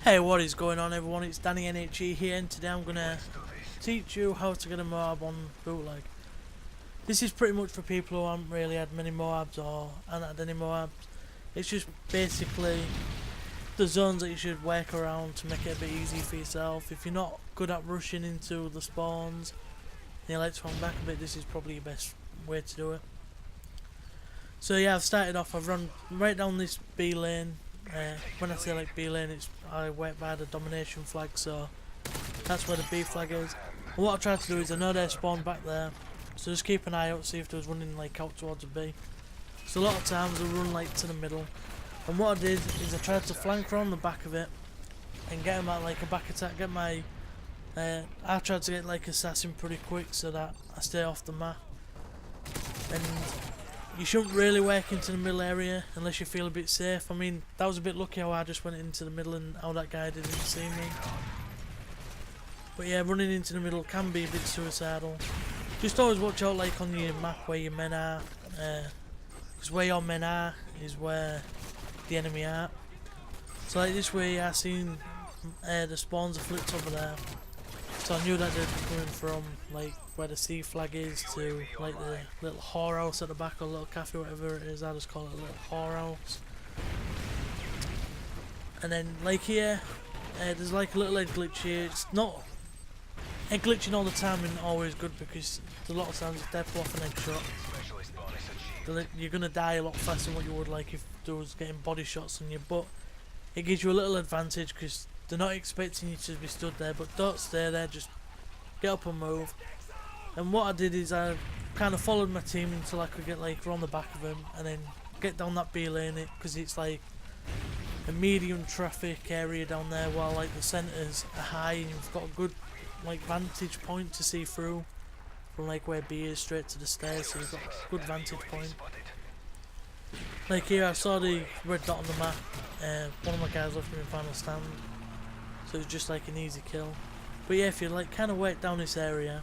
Hey, what is going on everyone, it's Danny-nhe here, and today I'm going to teach you how to get a Moab on Bootleg. This is pretty much for people who haven't really had many Moabs or haven't had any Moabs. It's just basically the zones that you should work around to make it a bit easy for yourself. If you're not good at rushing into the spawns and you like to run back a bit, this is probably your best way to do it. So yeah, I've started off, I've run right down this B lane. When I say like B lane, I work by the domination flag, so that's where the B flag is. And what I try to do is, I know they spawn back there, so just keep an eye out, see if there's running like out towards a B. So a lot of times I run like to the middle, and what I did is I tried to flank around the back of it and get him at like a back attack. Get my I tried to get like assassin pretty quick so that I stay off the map. And you shouldn't really work into the middle area unless you feel a bit safe. I mean, that was a bit lucky how I just went into the middle and how that guy didn't see me. But yeah, running into the middle can be a bit suicidal. Just always watch out like on your map where your men are, because where your men are is where the enemy are. So like this way I seen the spawns are flipped over there. So I knew that they'd be coming from like where the C flag is to like the little whorehouse at the back, or little cafe, whatever it is. I just call it a little whorehouse. And then like here, there's like a little egg glitch here. It's not egg glitching all the time and always good, because a lot of times if they pull off an egg shot, you're gonna die a lot faster than what you would like if there was getting body shots on you. But it gives you a little advantage because they're not expecting you to be stood there, but don't stay there, just get up and move. And what I did is I kind of followed my team until I could get like around the back of them and then get down that B lane, because it's like a medium traffic area down there, while like the centres are high and you've got a good like vantage point to see through from like where B is straight to the stairs, so you've got a good vantage point. Like here I saw the red dot on the map, one of my guys left me in final stand, so it's just like an easy kill. But yeah, if you like kind of work down this area,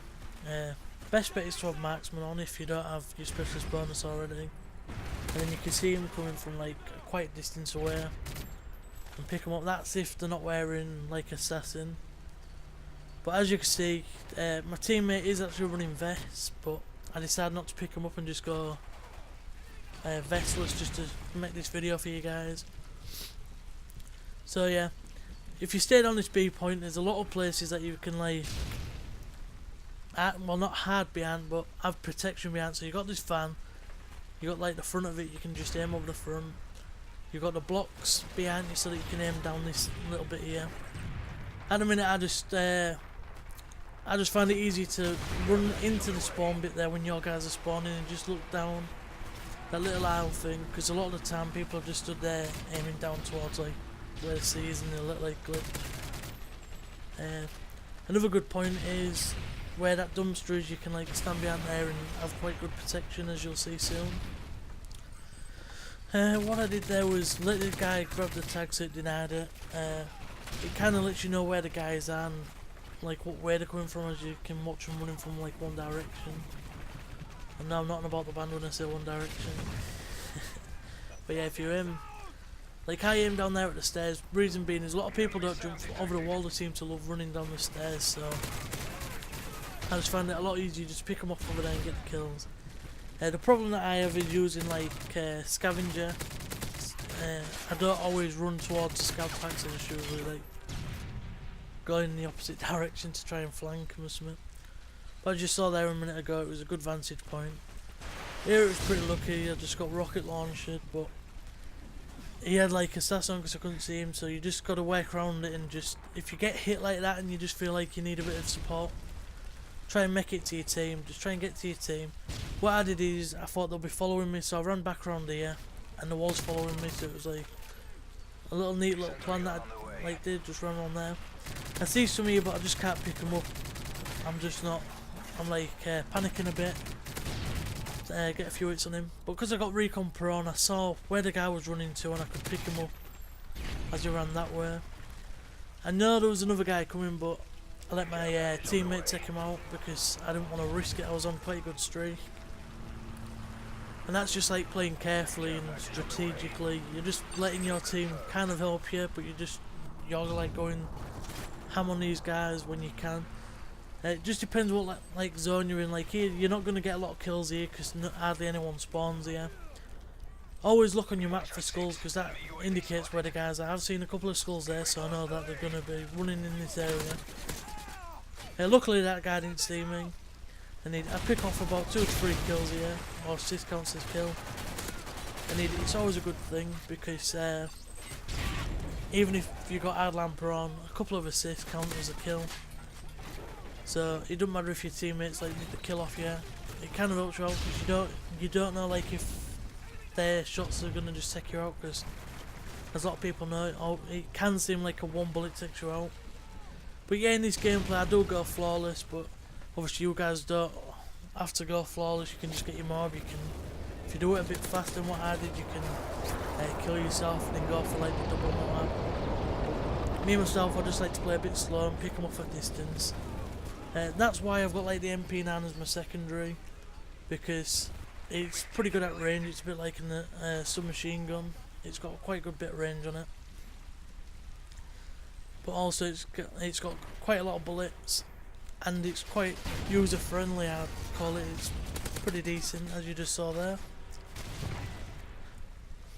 best bet is to have marksman on if you don't have your specialist bonus already, and then you can see him coming from like quite a distance away and pick them up. That's if they're not wearing like assassin. But as you can see, my teammate is actually running vests, but I decided not to pick him up and just go vestless just to make this video for you guys. So yeah, if you stay down this B point, there's a lot of places that you can like, well not hard behind, but have protection behind. So you got this fan, you got like the front of it, you can just aim over the front. You got the blocks behind you so that you can aim down this little bit here. At the minute I just find it easy to run into the spawn bit there when your guys are spawning and just look down that little aisle thing, because a lot of the time people have just stood there aiming down towards like where the C is, and they look like glitch. Another good point is where that dumpster is, you can like stand behind there and have quite good protection, as you'll see soon. What I did there was let the guy grab the tag so it denied it. It kind of lets you know where the guys are and like what way they're coming from, as you can watch them running from like one direction. And now I'm not about the band when I say one direction. But yeah, if you aim, like I aim down there at the stairs, reason being is a lot of people don't jump over the wall, they seem to love running down the stairs, so I just find it a lot easier just pick them up over there and get the kills. The problem that I have is using like scavenger. I don't always run towards the scout packs, I just usually like going in the opposite direction to try and flank them or something. But I just saw there a minute ago, it was a good vantage point. Here it was pretty lucky, I just got rocket launched, but he had like assassin because I couldn't see him, so you just got to work around it, and just if you get hit like that and you just feel like you need a bit of support, try and make it to your team, just try and get to your team. What I did is, I thought they'll be following me, so I ran back around here and the wall's following me, so it was like a little neat little plan that I like did, just run on there. I see some here but I just can't pick them up. I'm like panicking a bit, get a few hits on him, but because I got recon pro on, I saw where the guy was running to and I could pick him up as he ran that way. I know there was another guy coming, but I let my teammate take him out because I didn't want to risk it. I was on quite a good streak. And that's just like playing carefully and strategically. You're just letting your team kind of help you, but you're just you're like going ham on these guys when you can. It just depends what like zone you're in. Like here, you're not going to get a lot of kills here because hardly anyone spawns here. Always look on your map for skulls because that indicates where the guys are. I've seen a couple of skulls there, so I know that they're going to be running in this area. Luckily that guy didn't see me. And I pick off about 2 to 3 kills here, or 6 counts as kill. And it's always a good thing because even if you got hard lamper on, a couple of assists count as a kill. So it doesn't matter if your teammates like need the kill off you. It kind of helps you out because you don't know like if their shots are gonna just take you out, because as a lot of people know, it can seem like a one bullet takes you out. But yeah, in this gameplay I do go flawless, but obviously you guys don't have to go flawless. You can just get your mob. You can, if you do it a bit faster than what I did, you can kill yourself and then go for like the double mob. Me myself, I just like to play a bit slow and pick them off at distance. That's why I've got like the MP9 as my secondary, because it's pretty good at range. It's a bit like a submachine gun. It's got quite a good bit of range on it, but also it's got quite a lot of bullets, and it's quite user friendly. I'd call it. It's pretty decent, as you just saw there.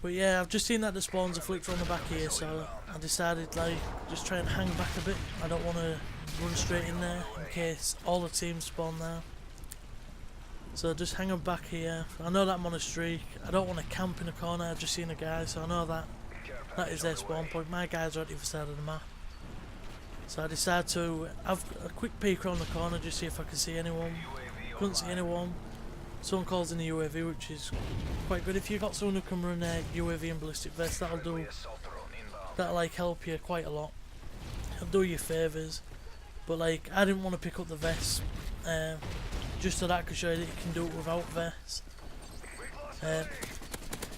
But yeah, I've just seen that the spawns are flicked on the back here, so I decided like just try and hang back a bit. I don't want to run straight in there in case all the teams spawn there. So just hang them back here. I know that I'm on a streak. I don't want to camp in a corner. I've just seen a guy, so I know that is their spawn point. My guy's right the other side of the map. So I decided to have a quick peek around the corner, just see if I can see anyone. Couldn't see anyone. Someone calls in the UAV, which is quite good. If you've got someone who can run a UAV and ballistic vest, that'll like help you quite a lot. It'll do you favours. But like, I didn't want to pick up the vest, just so that I could show you that you can do it without vests.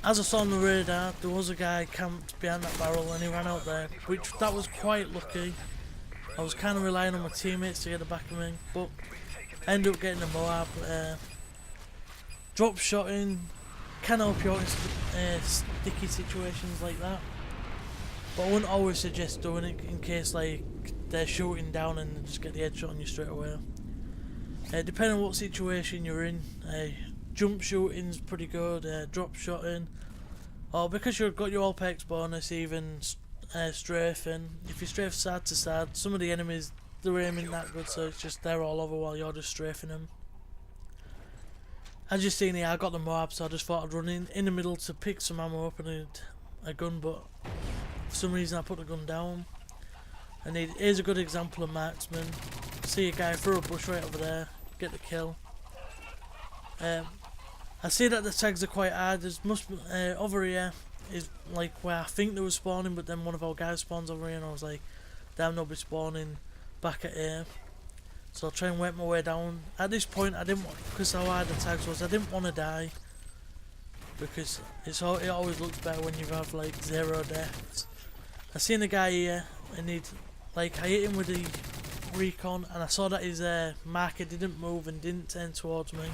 As I saw on the radar, there was a guy camped behind that barrel and he ran out there, which that was quite lucky. I was kind of relying on my teammates to get the back of me, but I ended up getting the Moab. Drop shotting can help you out in sticky situations like that, but I wouldn't always suggest doing it in case like they're shooting down and just get the headshot on you straight away. Depending on what situation you're in, jump shooting's pretty good, drop shotting, or because you've got your all-pex bonus, even strafing. If you strafe side to side, some of the enemies, they're aiming that good, so it's just they're all over while you're just strafing them. As you've seen here, I got the Moab, so I just thought I'd run in the middle to pick some ammo up and a gun, but for some reason I put the gun down. And here's a good example of marksman. See a guy through a bush right over there, get the kill. I see that the tags are quite hard. There's over here is like where I think they were spawning, but then one of our guys spawns over here and I was like, damn, they'll be spawning back at here. So I'll try and work my way down. At this point I didn't want, because how hard the tags was, I didn't want to die, because it always looks better when you have like 0 deaths. I seen a guy here and I hit him with the recon and I saw that his marker didn't move and didn't turn towards me.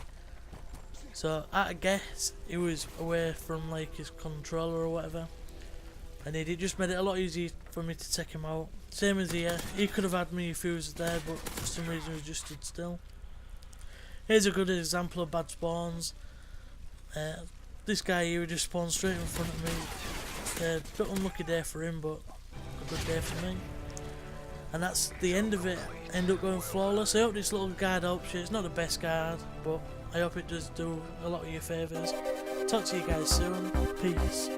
So at a guess he was away from like his controller or whatever, and it just made it a lot easier for me to take him out. Same as here, he could have had me if he was there, but for some reason he just stood still. Here's a good example of bad spawns. This guy here just spawned straight in front of me. Bit unlucky day for him, but a good day for me. And that's the end of it. End up going flawless. I hope this little guide helps you. It's not the best guide, but I hope it does do a lot of your favours. Talk to you guys soon. Peace.